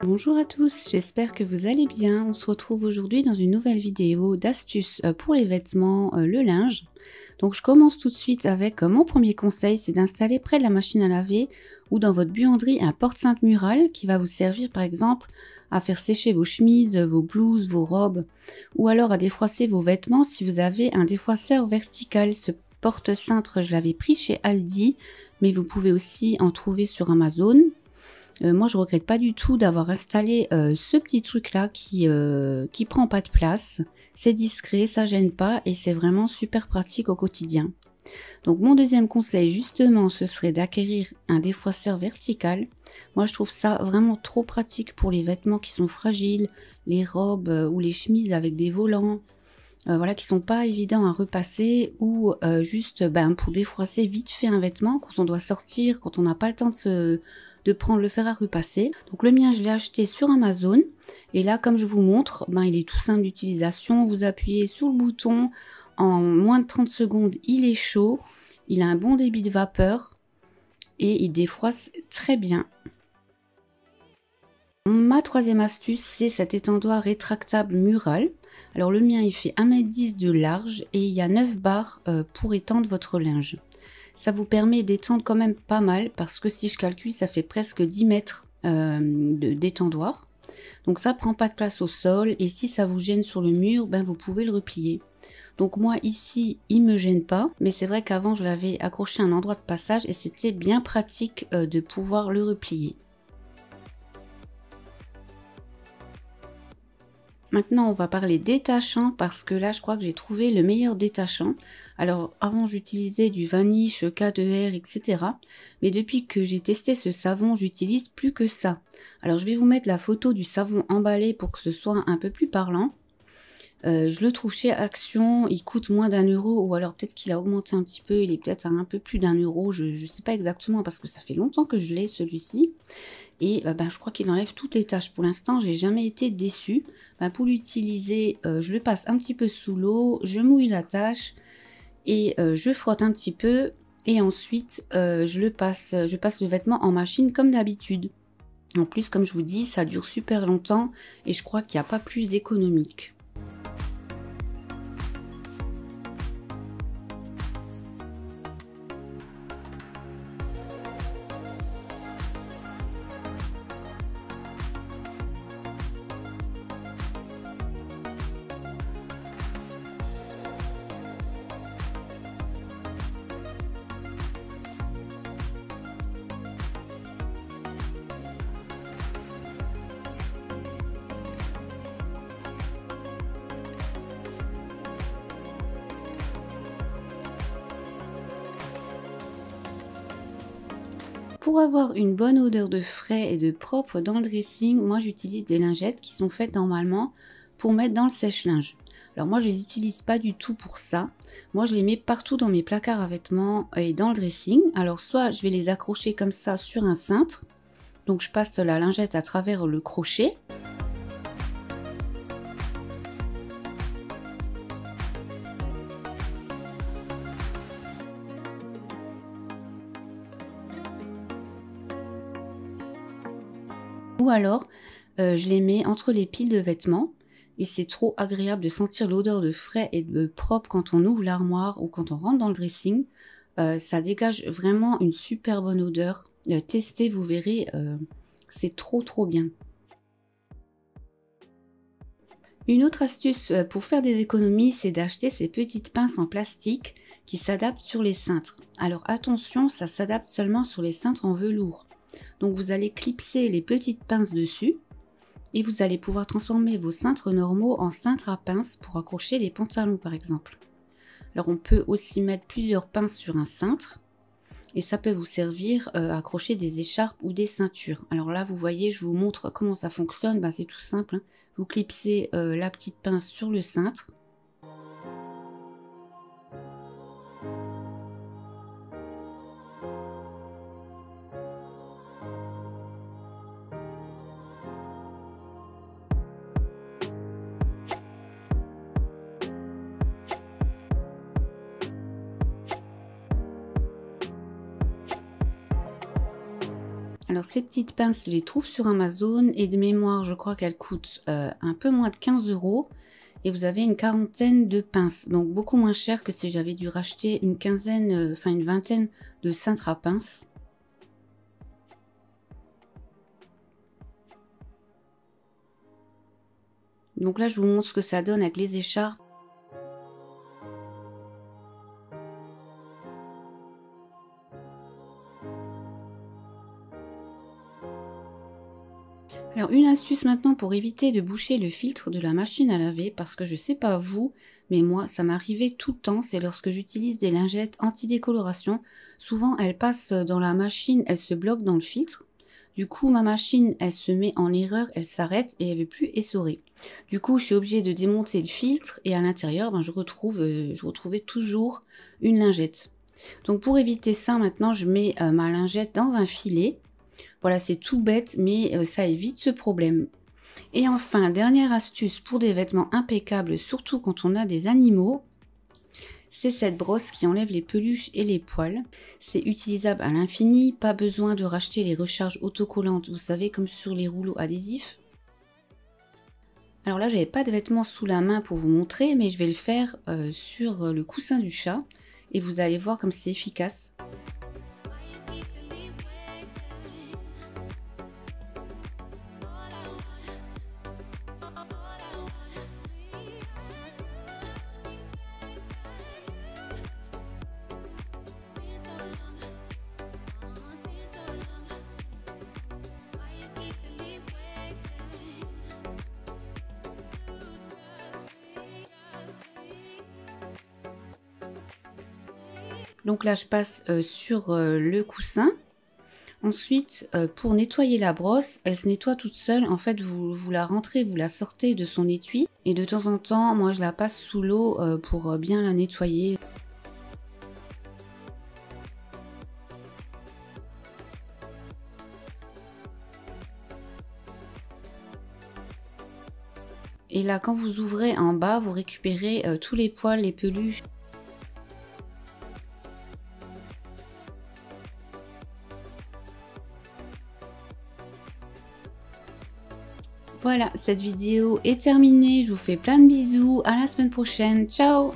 Bonjour à tous, j'espère que vous allez bien. On se retrouve aujourd'hui dans une nouvelle vidéo d'astuces pour les vêtements, le linge. Donc je commence tout de suite avec mon premier conseil, c'est d'installer près de la machine à laver ou dans votre buanderie un porte-cintre mural qui va vous servir par exemple à faire sécher vos chemises, vos blouses, vos robes ou alors à défroisser vos vêtements si vous avez un défroisseur vertical. Ce porte-cintre, je l'avais pris chez Aldi, mais vous pouvez aussi en trouver sur Amazon. Moi, je regrette pas du tout d'avoir installé ce petit truc-là qui prend pas de place. C'est discret, ça gêne pas et c'est vraiment super pratique au quotidien. Donc mon deuxième conseil justement, ce serait d'acquérir un défroisseur vertical. Moi, je trouve ça vraiment trop pratique pour les vêtements qui sont fragiles, les robes ou les chemises avec des volants. Voilà, qui sont pas évidents à repasser ou juste pour défroisser vite fait un vêtement quand on doit sortir, quand on n'a pas le temps de prendre le fer à repasser. Donc le mien, je l'ai acheté sur Amazon et là, comme je vous montre, il est tout simple d'utilisation. Vous appuyez sur le bouton, en moins de 30 secondes, il est chaud, il a un bon débit de vapeur et il défroisse très bien. Ma troisième astuce, c'est cet étendoir rétractable mural. Alors le mien, il fait 1,10 m de large et il y a 9 barres pour étendre votre linge. Ça vous permet d'étendre quand même pas mal parce que si je calcule, ça fait presque 10 mètres d'étendoir. Donc ça prend pas de place au sol et si ça vous gêne sur le mur, vous pouvez le replier. Donc moi ici, il me gêne pas, mais c'est vrai qu'avant je l'avais accroché à un endroit de passage et c'était bien pratique de pouvoir le replier. Maintenant, on va parler détachant parce que là, je crois que j'ai trouvé le meilleur détachant. Alors, avant, j'utilisais du Vanish, K2R, etc. Mais depuis que j'ai testé ce savon, j'utilise plus que ça. Alors, je vais vous mettre la photo du savon emballé pour que ce soit un peu plus parlant. Je le trouve chez Action, il coûte moins d'1 € ou alors peut-être qu'il a augmenté un petit peu, il est peut-être à un peu plus d'1 €, je ne sais pas exactement parce que ça fait longtemps que je l'ai celui-ci. Et je crois qu'il enlève toutes les taches. Pour l'instant, j'ai jamais été déçue. Pour l'utiliser, je le passe un petit peu sous l'eau, je mouille la tache et je frotte un petit peu. Et ensuite, je passe le vêtement en machine comme d'habitude. En plus, comme je vous dis, ça dure super longtemps et je crois qu'il n'y a pas plus économique. Pour avoir une bonne odeur de frais et de propre dans le dressing, moi j'utilise des lingettes qui sont faites normalement pour mettre dans le sèche-linge. Alors moi je les utilise pas du tout pour ça. Moi je les mets partout dans mes placards à vêtements et dans le dressing. Alors soit je vais les accrocher comme ça sur un cintre. Donc je passe la lingette à travers le crochet. Ou alors, je les mets entre les piles de vêtements et c'est trop agréable de sentir l'odeur de frais et de propre quand on ouvre l'armoire ou quand on rentre dans le dressing. Ça dégage vraiment une super bonne odeur. Testez, vous verrez, c'est trop bien. Une autre astuce pour faire des économies, c'est d'acheter ces petites pinces en plastique qui s'adaptent sur les cintres. Alors attention, ça s'adapte seulement sur les cintres en velours. Donc vous allez clipser les petites pinces dessus et vous allez pouvoir transformer vos cintres normaux en cintres à pinces pour accrocher les pantalons par exemple. Alors on peut aussi mettre plusieurs pinces sur un cintre et ça peut vous servir à accrocher des écharpes ou des ceintures. Alors là vous voyez, je vous montre comment ça fonctionne, c'est tout simple, hein. Vous clipsez la petite pince sur le cintre. Alors ces petites pinces, je les trouve sur Amazon et de mémoire, je crois qu'elles coûtent un peu moins de 15 € et vous avez une quarantaine de pinces. Donc beaucoup moins cher que si j'avais dû racheter une quinzaine, enfin une vingtaine de cintres à pinces. Donc là, je vous montre ce que ça donne avec les écharpes. Alors une astuce maintenant pour éviter de boucher le filtre de la machine à laver, parce que je sais pas vous, mais moi ça m'arrivait tout le temps, c'est lorsque j'utilise des lingettes anti-décoloration. Souvent elles passent dans la machine, elles se bloquent dans le filtre. Du coup ma machine elle se met en erreur, elle s'arrête et elle ne veut plus essorer. Du coup je suis obligée de démonter le filtre et à l'intérieur je retrouvais toujours une lingette. Donc pour éviter ça maintenant je mets ma lingette dans un filet. Voilà, c'est tout bête, mais ça évite ce problème. Et enfin, dernière astuce pour des vêtements impeccables, surtout quand on a des animaux, c'est cette brosse qui enlève les peluches et les poils. C'est utilisable à l'infini, pas besoin de racheter les recharges autocollantes, vous savez, comme sur les rouleaux adhésifs. Alors là, j'avais pas de vêtements sous la main pour vous montrer, mais je vais le faire sur le coussin du chat. Et vous allez voir comme c'est efficace. Donc là, je passe sur le coussin. Ensuite, pour nettoyer la brosse, elle se nettoie toute seule. En fait, vous la rentrez, vous la sortez de son étui. Et de temps en temps, moi, je la passe sous l'eau pour bien la nettoyer. Et là, quand vous ouvrez en bas, vous récupérez tous les poils, les peluches. Voilà, cette vidéo est terminée. Je vous fais plein de bisous. À la semaine prochaine. Ciao!